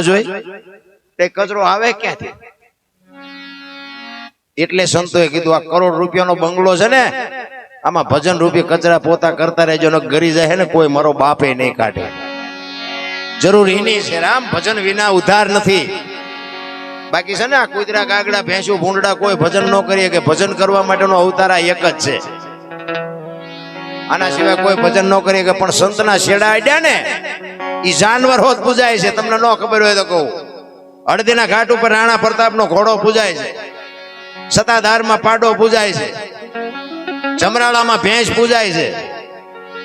જોઈ તે કચરો આવે ક્યાંથી? એટલે સંતોએ કીધું આ કરોડ રૂપિયાનો બંગલો છે ને, આમાં ભજન રૂપી કચરા પોતા કરતા રહેજો ને ગરી જાય ને કોઈ મારો બાપે નહીં કાઢે. જરૂરી નહીં છે રામ, ભજન વિના ઉદ્ધાર નથી. બાકી છે ને આ કૂતરા કાગડા ભેંસું ભૂંડડા કોઈ ભજન ન કરીએ કે ભજન કરવા માટેનો અવતાર આ એક જ છે. આના સિવાય કોઈ ભજન ન કરીએ કે પણ સંતના શેડા આડ્યા ને ઈ જાનવર હોત પૂજાય છે. તમને ન ખબર હોય તો કહું, હળદીના ઘાટ ઉપર રાણા પ્રતાપનો ઘોડો પૂજાય છે, સતાધારમાં પાડો પૂજાય છે, જમરાળામાં ભેંસ પૂજાય છે,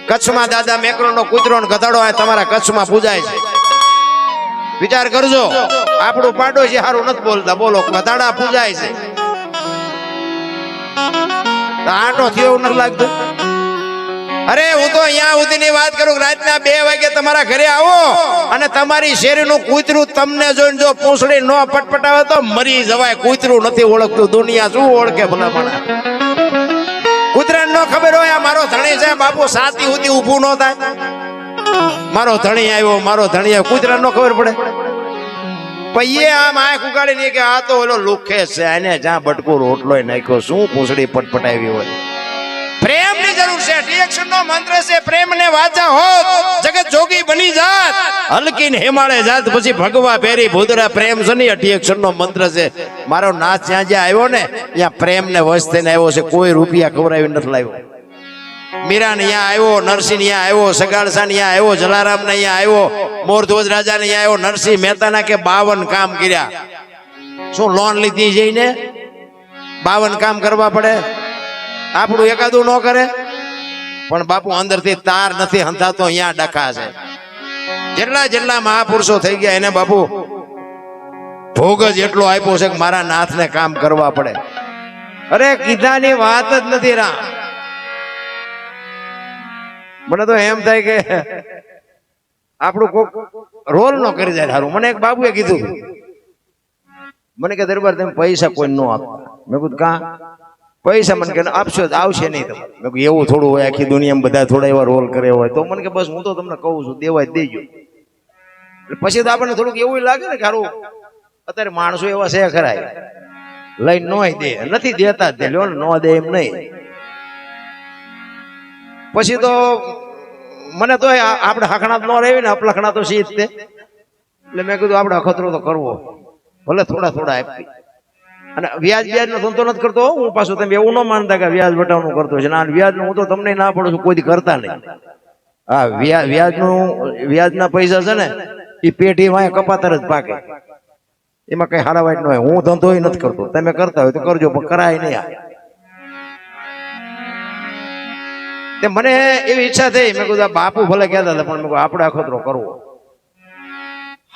કચ્છમાં દાદા મેકરોનો કૂતરો ને ગધાડો તમારા કચ્છમાં પૂજાય છે. વિચાર કરજો, આપણું પાડોશી હારું નથી બોલતા, બોલો ગધાડા પૂજાય છે. આટો થયો એવું નથી લાગતું? અરે હું તો અહીંયા સુધીની વાત કરું, રાતના 2 વાગે તમારા ઘરે આવો અને તમારી શેરીનું કૂતરું તમને જોઈને જો પૂંછડી ન પટપટાવે તો મરી જવાય. કૂતરું નથી ઓળખતું, દુનિયા શું ઓળખે ભલામણા? કૂતરાને ન ખબર હોય આ મારો ધણી છે બાપુ, સાતી સુધી ઊભું ન થાય. મારો ધણી આવ્યો, મારો ધણી આવ્યો, કૂતરાને ન ખબર પડે? પૈયે આમ આંખ ઉગાડી નહીં કે આ તો ઓલો લુખે છે, એને જ્યાં બટકો રોટલો નાખ્યો, શું પૂંછડી પટપટાવી હોય. પ્રેમની જરૂર છે, રિએક્શન નો મંત્ર છે. પ્રેમને વાચા હોત જગત જોગી બની જાત, હલકીને હિમાલય જાત પછી ભગવા પેરી ભૂતરા. પ્રેમ છે ને રિએક્શન નો મંત્ર છે. મારો નાથ જ્યાં જ્યાં આવ્યો ને ત્યાં પ્રેમને વશ થઈને આવ્યો છે, કોઈ રૂપિયા ખવડાવી નથી લાવ્યો. મીરા ને અહીંયા આવ્યો, નરસિંહ અહીંયા આવ્યો, સગાડસા ને અહીંયા આવ્યો, જલારામ ને અહીંયા આવ્યો, મોરધ્વજ રાજા ને અહીંયા આવ્યો, નરસિંહ મહેતાના કે 52 કામ કર્યા. શું લોન લીધી જઈને 52 કામ કરવા પડે? આપણું એકાદું ન કરે? પણ બાપુ અંદરથી તાર નથી હંધાતો, અહીંયા ડખા છે. જેટલા જેટલા મહાપુરુષો થઈ ગયા એને બાપુ ભોગ જ એટલો આપ્યો છે કે મારા નાથને કામ કરવા પડે. અરે કીધાની વાત જ નથી રામ. મને તો એમ થાય કે આપણું કોક રોલ નો કરી જાય સારું. મને એક બાબુએ કીધું, મને કે દરબાર તમે પૈસા કોઈ ન આપતા. મેં કીધું કા પૈસા? મને કે આપશો આવશે નહીં તમે. મેં કીધું એવું થોડું હોય, આખી દુનિયામાં બધા થોડા એવા રોલ કરે હોય. તો મને કે બસ હું તો તમને કહું છું દેવાય દેજો. પછી તો આપણને થોડુંક એવું લાગે ને કે સારું અત્યારે માણસો એવા છે ખરા, લઈને ન દે, નથી દેતા જ લ્યો ને, ન દે એમ નહીં. પછી તો મને તો આપણે હખણા ન રહેવી ને, અપલખણા તો શીત તે. એટલે મેં કીધું આપણે અખતરો તો કરવો, ભલે થોડા થોડા આપી. અને વ્યાજ નો ધંધો નથી કરતો હું પાછું. તમે એવું ન માનતા કે વ્યાજ વટાવનું કરતો છે. ના, વ્યાજનું હું તો તમને ના પડું છું, કોઈ કરતા નહીં. હા, વ્યાજના પૈસા છે ને એ પેઢી વાય કપાતર જ પાકે, એમાં કઈ હારાવાટ ન હોય. હું ધંધો નથી કરતો, તમે કરતા હોય તો કરજો, પણ કરાય નહીં. મને એવી ઈચ્છા થઈ, મેં કીધું બાપુ ભલે કહેતા હતા પણ આપણે અખતરો કરવો.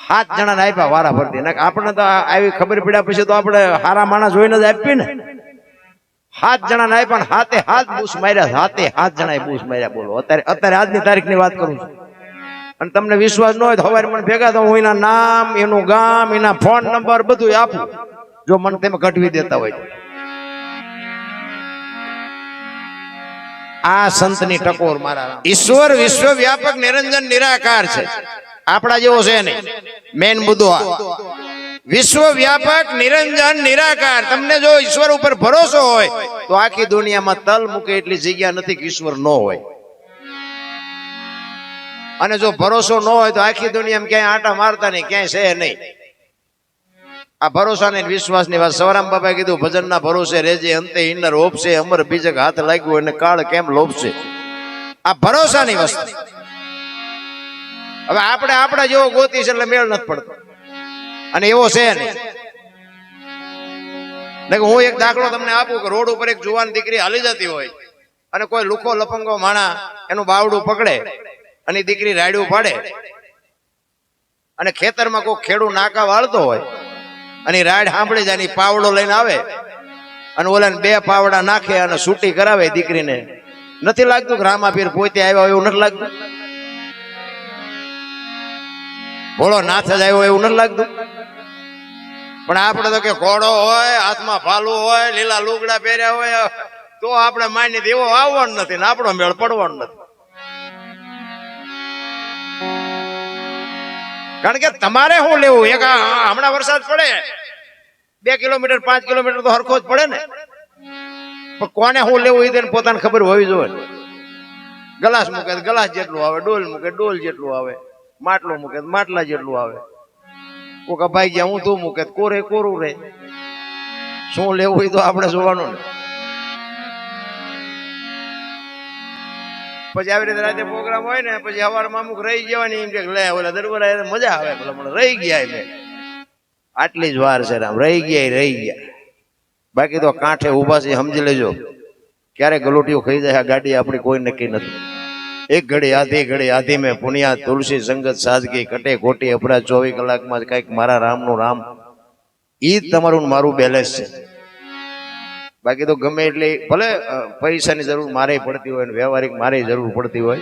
7 જણાને આપ્યા વારા ફરતી. આપણે તો આવી ખબર પડ્યા પછી તો આપણે હારા માણસ જોઈને જ આપીએ ને. 7 જણાને આપ્યા ને હાથે હાથ બૂસ માર્યા, હાથે 7 જણાએ બૂસ માર્યા. બોલો અત્યારે આજની તારીખની વાત કરું છું. અને તમને વિશ્વાસ ન હોય તો સવારે મને ભેગા તો હું એના નામ, એનું ગામ, એના ફોન નંબર બધું આપું, જો મને તમે કઢવી દેતા હોય. આ સંતની ટકોર મારા. ઈશ્વર વિશ્વવ્યાપક નિરંજન નિરાકાર છે, આપણા જેવો છે નહીં. મેન મુદ્દો આ વિશ્વવ્યાપક નિરંજન નિરાકાર. તમને જો ઈશ્વર ઉપર ભરોસો હોય તો આખી દુનિયામાં તલ મૂકે એટલી જગ્યા નથી કે ઈશ્વર ન હોય. અને જો ભરોસો ન હોય તો આખી દુનિયામાં ક્યાંય આંટા મારતા નહીં, ક્યાંય છે નહીં. આ ભરોસા ને વિશ્વાસ ની વાત સવરામ બાબાએ કીધું, ભજનના ભરોસે રેજે અંતે ઇન્નર હોપશે, અમર બીજક હાથ લાગ્યું અને કાળ કેમ લોભશે. આ ભરોસાની વસ્તુ. હવે આપણે આપણા જેવો ગોતી છે એટલે મેળ નથી પડતો, અને એવો છે નહીં. હું એક દાખલો તમને આપું કે રોડ ઉપર એક જુવાન દીકરી હાલી જતી હોય અને કોઈ લુખો લપંગો માણા એનું બાવડું પકડે અને દીકરી રાયડું પાડે, અને ખેતરમાં કોઈ ખેડૂત નાકા વાળતો હોય અને રાડ સાંભળી જાય, પાવડો લઈને આવે અને ઓલાને 2 પાવડા નાખે અને છૂટી કરાવે દીકરીને. નથી લાગતું કે રામાપીર પોતે આવ્યા એવું નથી લાગતું? ભોળો નાથ જ આવ્યો એવું નથી લાગતું? પણ આપણે તો કે ઘોડો હોય, હાથમાં ભાલું હોય, લીલા લુગડા પહેર્યા હોય તો આપણે માની દેવો આવવાનું નથી ને આપણો મેળ પડવાનો નથી. કારણ કે તમારે શું લેવું? એક હમણાં વરસાદ પડે 2 કિલોમીટર 5 કિલોમીટર તો હરખો જ પડે ને, પણ કોને શું લેવું એ તેને પોતાને ખબર હોવી જોઈએ. ગ્લાસ મૂકે ગ્લાસ જેટલું આવે, ડોલ મૂકે ડોલ જેટલું આવે, માટલું મૂકે માટલા જેટલું આવે. કોકા ભાઈ ગયા હું તું મૂકે કોરે કોરું રે. શું લેવું એ તો આપણે જોવાનું ને. પછી આવી રીતે રાતે પ્રોગ્રામ હોય ને પછી સવારમાં અમુક રહી જવાની એમ કે લે ઓલા દરબાર મજા આવે, પેલા મને રહી ગયા એમ. આટલી જ વાર છે રામ, રહી ગયા. બાકી તો કાંઠે ઉભા છે, સમજી લેજો ક્યારે ગલોટીઓ ખાઈ જાય આ ગાડી આપણી કોઈ નક્કી નથી. એક ઘડી આધી મેં પુનિયા તુલસી સંગત સાજગી કટે ખોટી અપરાધ 24 કલાકમાં કઈક મારા રામનું રામ. ઈ જ તમારું મારું બેલેન્સ છે. બાકી તો ગમે એટલે ભલે પૈસાની જરૂર મારે પડતી હોય, વ્યવહારિક મારે જરૂર પડતી હોય,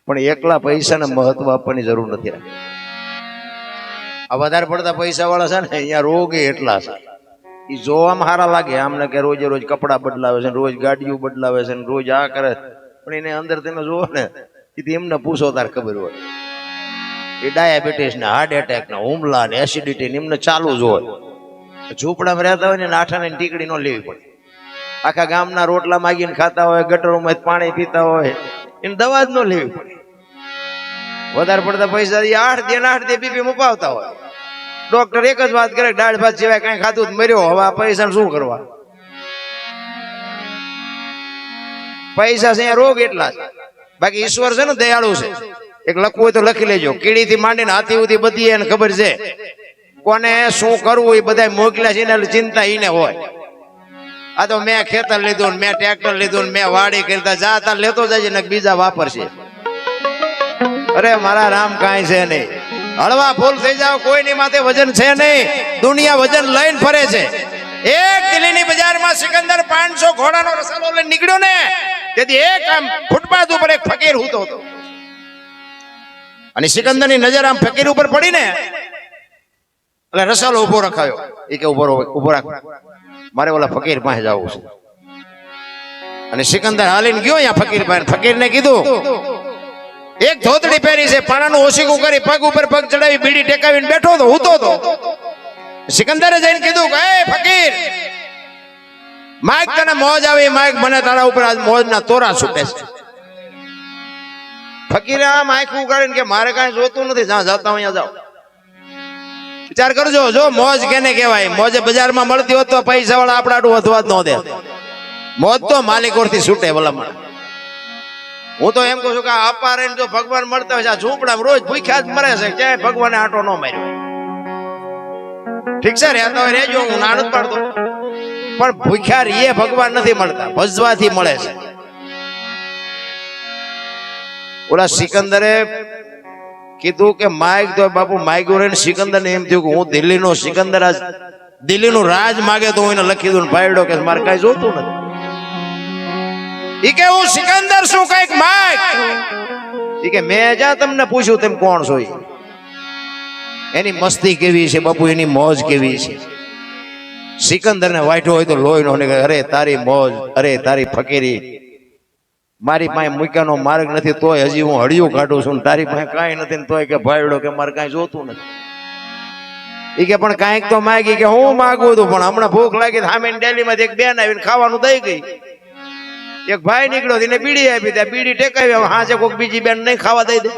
પણ એકલા પૈસાને મહત્વ આપવાની જરૂર નથી. આ વધારે પડતા પૈસા વાળા છે ને અહીંયા રોગ એટલા છે. એ જોવામાં સારા લાગે આમને કે રોજે રોજ કપડા બદલાવે છે, રોજ ગાડીઓ બદલાવે છે, રોજ આ કરે, પણ એને અંદર તમે જોવો ને એમને પૂછો તાર ખબર હોય. એ ડાયાબિટીસ ને હાર્ટ એટેક ને હુમલા ને એસિડિટી ને એમને ચાલુ જ હોય. ઝૂંપડામાં રહેતા હોય ને આઠાને ટીકડી ન લેવી પડે. આખા ગામના રોટલા માગીને ખાતા હોય, ગટરોમાં પાણી પીતા હોય, એને દવા જ ન લેવી પડે. વધારે પડતા પૈસા 8 દી બીપી મુપાવતા હોય. ડોક્ટર એક જ વાત કરે, દાળ ભાત સિવાય કઈ ખાધું મર્યો. હવે આ પૈસા શું કરવા? પૈસા છે રોગ એટલા છે. બાકી ઈશ્વર છે ને દયાળુ છે. એક લખવું હોય તો લખી લેજો. કીડી થી માંડીને હાથી સુધી બધી એને ખબર છે કોને શું કરવું. એ બધા મોકલ્યા છે એને ચિંતા એને હોય. આ તો મેં ખેતર લીધું, મેં ટ્રેક્ટર લીધું, મેં વાડી કરતા જા તાર લેતો જાય ને બીજા વાપરશે. અરે મારા રામ કાંઈ છે નહીં. હળવા ફૂલ થઈ જાવ, કોઈની માથે વજન છે નહીં. દુનિયા વજન લઈને ફરે છે. એક દિલ્હીની બજારમાં સિકંદર 500 ઘોડાનો રસાલો લઈને નીકળ્યો ને તેથી એક આમ ફૂટપાથ ઉપર એક ફકીર હૂતો હતો. અને સિકંદરની નજર આમ ફકીર ઉપર પડી ને એટલે રસાલો ઉભો રખાયો. એ કે ઉભો રાખ, મારે ઓલા ફકીર પાસે જવું છે. અને સિકંદર હાલીને ગયો અહીંયા ફકીર પાસે. ફકીરને કીધું એક ધોતડી પહેરી છે, પાણાનું ઓશીકું કરી પગ ઉપર પગ ચડાવી બીડી ટેકાવીને બેઠો હતો, હૂતો હતો. સિકંદરે જઈને કીધું કે એ ફકીર, માઈક તને મોજ આવી, માઈક મને તારા ઉપર આજ મોજના તોરા છૂટે છે. ફકીરે આમ આંખ ઉગાડીને કે મારે કાંઈ જોતું નથી, જ્યાં જતા અહીંયા જાઓ. વિચાર કરજો, જો મોજ કેને કહેવાય. મોજ બજારમાં મળતી હોત તો પૈસા વાળા આપણા આડું વધવા જ ન દે. મોજ તો માલિકોરથી છૂટે ભલામણ. હું તો એમ કહું છું કે અપારે જો ભગવાન મળતા હોય, ઝૂંપડામાં રોજ ભૂખ્યા જ મરે છે, ક્યાંય ભગવાને આટો ન માર્યો. ઠીક છે રહેતા હોય રહેજો, હું ના નથી પાડતો, પણ ભૂખ્યા રીએ ભગવાન નથી મળતા, ભજવાથી મળે છે. ઓલા સિકંદરે કીધું કે માઇક તો બાપુ માઇક રહીને સિકંદર ને એમ થયું કે હું દિલ્હીનો સિકંદર, આજ દિલ્હીનું રાજ માગે તો હું એને લખી દઉં. ભાઈડો કે મારે કઈ જોતું નથી. ઈ કે હું સિકંદર શું કઈક માઇક. ઈ કે મેં જ્યાં તમને પૂછ્યું તેમ કોણ છો? એની મસ્તી કેવી છે બાપુ, એની મોજ કેવી છે. સિકંદર ને વાઈઠો હોય તો લોહી નો નીકળે. અરે તારી મોજ, અરે તારી ફકીરી, મારી પાસે મૂક્યાનો માર્ગ નથી તોય હજી હું હળિયું કાઢું છું, તારી પાસે કાંઈ નથી ને તોય કે ભાઈડો કે મારે કાંઈ જોતું નથી. એ કે પણ કાંઈક તો માગી કે હું માગું હતું, પણ હમણાં ભૂખ લાગી સામે ડેલી માંથી એક બેન આવીને ખાવાનું દઈ ગઈ. એક ભાઈ નીકળ્યો એને બીડી આપી, ત્યાં બીડી ટેકાવી, હાજે કોઈક બીજી બેન નહીં ખાવા દઈ દે.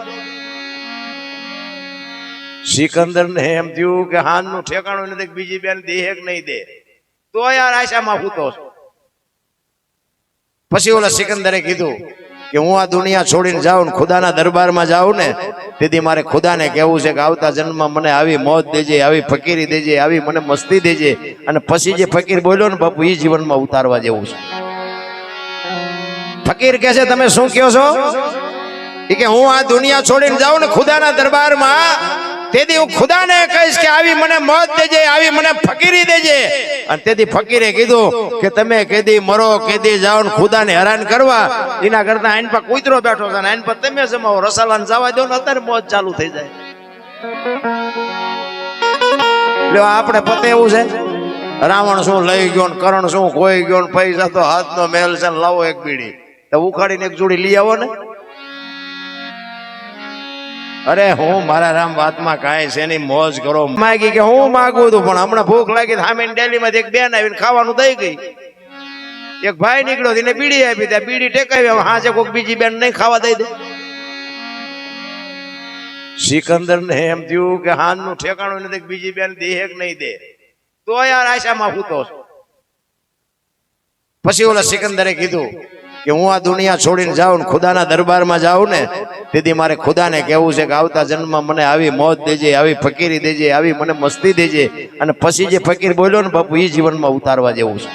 સિકંદર ને એમ થયું કે હાન નું ઠેકાણું નથી, બીજી બેન દે કે નહીં દે, તો યાર આશામાં ફૂતો. પછી ઓલા સિકંદરે કીધું કે હું આ દુનિયા છોડીને જાઉં, ખુદાના દરબારમાં જાઉં ને તેથી મારે ખુદાને કહેવું છે કે આવતા જન્મમાં મને આવી મોજ દેજે, આવી ફકીરી દેજે, આવી મને મસ્તી દેજે. અને પછી જે ફકીર બોલ્યો ને બાપુ, એ જીવનમાં ઉતારવા જેવું છે. ફકીર કહે છે તમે શું કહો છો? કે હું આ દુનિયા છોડીને જાઉં ને ખુદાના દરબારમાં, તેથી હું ખુદાને કહીશ કે આવી મને મોજ દેજે, આવી મને ફકીરી દેજે. અને તેથી ફકીરે કીધું કે તમે કેદી મરો, કેદી જાઓ ને ખુદાને હેરાન કરવા, એના કરતા આઈન પર કૂતરો બેઠો છે, આઈન પર તમે જમાવો, રસાલાને જવા દો ને અત્યારે મોજ ચાલુ થઈ જાય. એટલે આપણે પતે એવું છે, રાવણ શું લઈ ગયો ને કરણ શું ખોઈ ગયો ને પૈસા તો હાથનો મેલ છે ને લાવો એક બીડી તો ઉખાડીને એક જોડી લઈ આવો ને. અરે હું મારા રામ વાતમાં કાંઈ છે એની મોજ કરો. માગી કે હું માગું હતું પણ હમણાં ભૂખ લાગી સામે ડેલીમાંથી એક બેન આવીને ખાવાનું દઈ ગઈ. એક ભાઈ નીકળ્યો એને બીડી આપી, ત્યાં બીડી ટેકાવી, હાજે કોઈક બીજી બેન નહીં ખાવા દઈ દે. સિકંદર ને એમ થયું કે હાન નું ઠેકાણું નથી, બીજી બેન દે કે નહીં દે, તો યાર આશામાં હૂતો છું. પછી ઓલા સિકંદરે કીધું કે હું આ દુનિયા છોડીને જાઉં ને ખુદાના દરબારમાં જાઉં ને તેથી મારે ખુદાને કહેવું છે કે આવતા જન્મમાં મને આવી મોત દેજે, આવી ફકીરી દેજે, આવી મને મસ્તી દેજે. અને પછી જે ફકીર બોલ્યો ને બાપુ એ જીવનમાં ઉતારવા જેવું છે.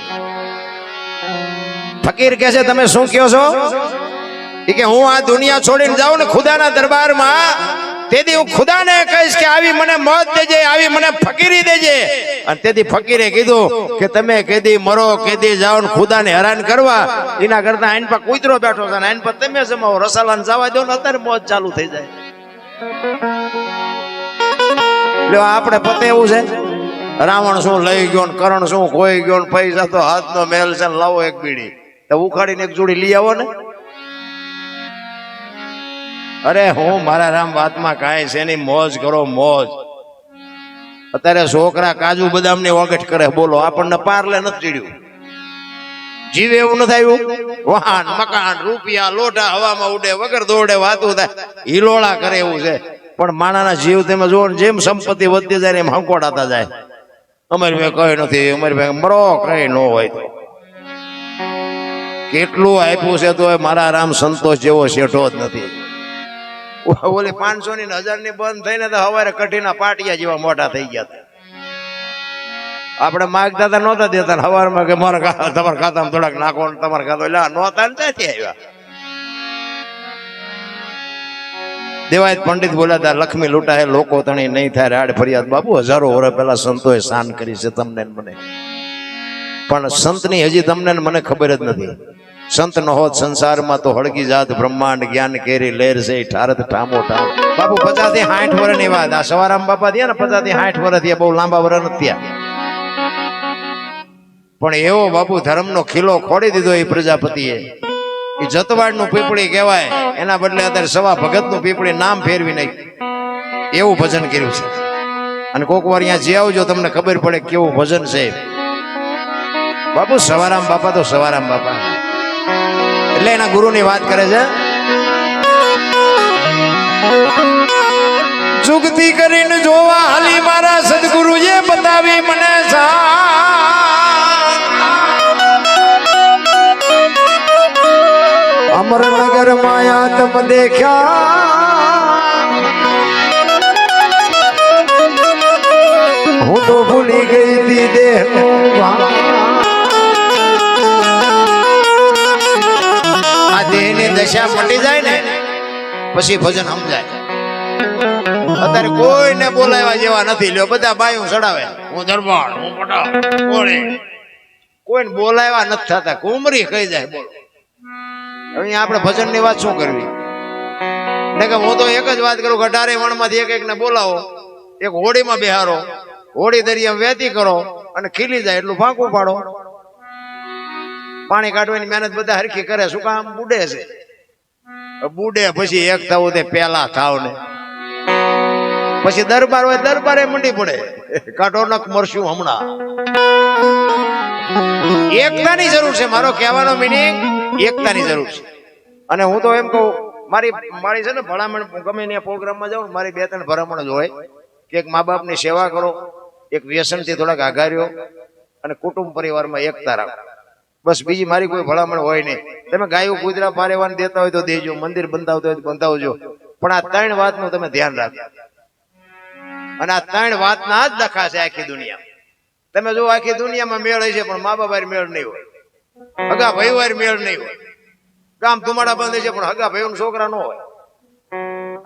ફકીર કહે છે તમે શું કહો છો? કે હું આ દુનિયા છોડીને જાઉં ને ખુદાના દરબારમાં તેથી હું ખુદાને કહીશ કે આવી મને મોત દેજે, આવી મને ફકીરી દેજે. અને તેથી ફકીરે કીધું કે તમે કેદી મરો કેદી જાઓ ને ખુદાને હેરાન કરવા એના કરતા આઈન પર કૂતરો બેઠો છે, આઈન પર તમે જમાવો, રસાલાને જવા દો ને અત્યારે મોત ચાલુ થઈ જાય. એટલે આપણે પતે એવું છે, રાવણ શું લઈ ગયો ને કરણ શું ખોઈ ગયો ને પૈસા તો હાથનો મેલ છે, લાવો એક બીડી તો ઉખાડીને એક જોડી લઈ આવો ને. અરે હું મારા રામ વાતમાં કાંઈ છે એની મોજ કરો મોજ. અત્યારે છોકરા કાજુ બદામ ની ઓગટ કરે, બોલો આપણને પાર્લે નથી ચડ્યું, જીવે એવું નથી આવ્યું. વાહન મકાન રૂપિયા લોટા હવામાં ઉડે, વગર દોડે વાતું થાય, હિલોળા કરે એવું છે. પણ માણાના જીવ તમે જુઓ જેમ સંપત્તિ વધતી જાય એમ હંકોડાતા જાય. અમારી ભાઈ કઈ નથી, અમારી ભાઈ મરો કઈ ન હોય તો કેટલું આપ્યું છે તો મારા રામ સંતોષ જેવો શેઠો જ નથી. ઓલી 500 ની 1000 ની બંધ થઈને તો હવારે કઢીના પાટિયા જેવા મોટા થઈ ગયા હતા. આપણે માગતા હતા નહોતા દેતા, હવારમાં કે મારા તમારા ખાતામાં થોડાક નાખો, તમારા ખાતો એટલે નહોતા ને ત્યાંથી આવ્યા. દેવાયત પંડિત બોલ્યા હતા લક્ષ્મી લૂંટાય લોકો તણી નહીં થાય રાડ ફરિયાદ. બાપુ હજારો વર્ષ પહેલા સંતોએ શાન કરી છે તમને મને, પણ સંતની હજી તમને મને ખબર જ નથી. સંત ન હોત સંસારમાં તો હળગી જાત બ્રહ્માંડ, જ્ઞાન કેરી લહેર છે ઠારત ઠામો ઠામ. બાપુ 50 થી 60 વર્ષની વાત, આ સવારામ બાપા થયા ને 50 થી 60 વર્ષ થયા, બહુ લાંબા વર્ષ નથી થયા. પણ એવો બાપુ ધર્મનો ખીલો ખોડી દીધો એ પ્રજાપતિએ. એ જતવાડ નું પીપળી કહેવાય, એના બદલે અત્યારે સવા ભગત નું પીપળી નામ ફેરવી નાખ્યું, એવું ભજન કર્યું છે. અને કોક વાર અહીંયા જે આવજો તમને ખબર પડે કેવું ભજન છે. બાપુ સવારામ બાપા તો સવારામ બાપા, એટલે એના ગુરુની વાત કરે છે. જુગતી કરીને જોવા હાલી મારા સદગુરુએ બતાવી મને અમરનગર માયા તમ દેખ્યા, હું તો ભૂલી ગઈ તી દેહનું ભાન. દેહની દશા મટી જાય ને પછી ભજન સમજાય. અત્યારે કોઈને બોલાવ્યા જેવા નથી, લ્યો બધા બાયું ચડાવે, હું દરબાર, હું પટાવ, કોઈને બોલાવ્યા નથી થતા, કુમરી કહી જાય. બોલો અહીંયા આપણે ભજન ની વાત શું કરવી? ને કે હું તો એક જ વાત કરું, 18 વણમાંથી એક ને બોલાવો, એક હોડીમાં બેહારો, હોડી દરિયા વેતી કરો અને ખીલી જાય એટલું ફાંકું પાડો. પાણી કાઢવાની મહેનત બધા હરખી કરે, શું કામ? બુડે છે, બુડે પછી એક થવું તે પેલા થાવ ને પછી દરબાર હોય દરબારે મંડી પડે, કાઢો નક મરશું હમણાં. એકતાની જરૂર છે, મારો કહેવાનો મિનિંગ એકતાની જરૂર છે. અને હું તો એમ કહું, મારી છે ને ભલામણ, ગમે ત્યાં પ્રોગ્રામમાં જાઉં મારી 2-3 ભલામણ જ હોય કે એક મા બાપની સેવા કરો, એક વ્યસનથી થોડાક આઘાર્યો અને કુટુંબ પરિવારમાં એકતા રાખો, બસ. બીજી મારી કોઈ ભલામણ હોય નહીં. તમે ગાયું કૂતરા પારેવાન દેતા હોય તો દેજો, મંદિર બંધાવતો હોય તો બંધાવજો, પણ આ 3 વાતનું તમે ધ્યાન રાખો. અને આ 3 વાતના જ દખા છે આખી દુનિયા. તમે જો આખી દુનિયામાં મેળ હશે પણ મા બાપ મેળ નહીં હોય, હગા ભાઈ વાર મેળ નહીં હોય, ગામ ધુમાડા બંધ છે પણ હગા ભાઈઓ છોકરા ન હોય.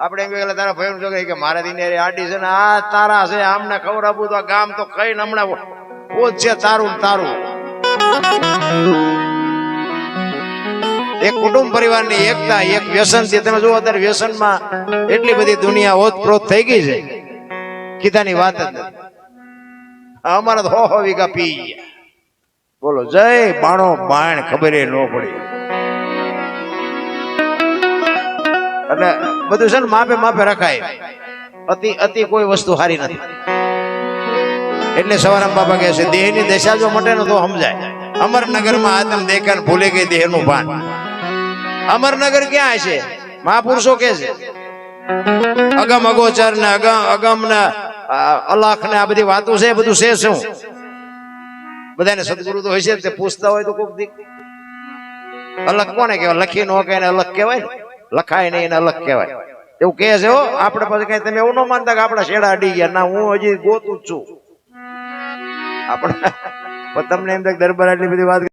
આપણે એમ કહેલા તારા ભાઈઓ છોકરા કે મારા દિને આડી છે ને આ તારા છે, આમને ખબર આપું તો આ ગામ તો કઈ હમણાં ઓછ છે તારું તારું. એક કુટુંબ પરિવારની એકતા, એક વ્યસન થી તમે જુઓ અત્યારે વ્યસનમાં એટલી બધી દુનિયા ઓતપ્રોત થઈ ગઈ છે, કીધાની વાત જ નથી. અમારા તો 100 વીઘા પી ગયા, બોલો જય બાણો બાણ ખબર ન પડી. એટલે બધું છે ને માપે માપે રખાય. અતિ અતિ કોઈ વસ્તુ સારી નથી. એટલે સવારામ બાબા કહે છે દેહની દશા જો મટે ને તો સમજાય. અમરનગરમાં આદમ દેખાને ભૂલે ગઈ દેહનું ભાન. અમરનગર ક્યાં છે? મહાપુરુષો કે છે અગમ અગોચર ને અગમ ને અલાખ ને આ બધી વાતો છે. બધું છે શું? બધાને સદગુરુ તો હોય છે તે પૂછતા હોય તો કોક દી અલગ કોને કહેવાય? લખી નો કે અલગ કહેવાય, લખાય નહીં એને અલગ કહેવાય. એવું કહે છે હો. આપણે પછી કઈ તમે એવું ન માનતા કે આપણા શેડા અડી ગયા. ના, હું હજી ગોતું જ છું. આપણે તમને એમ દરબાર આટલી બધી વાત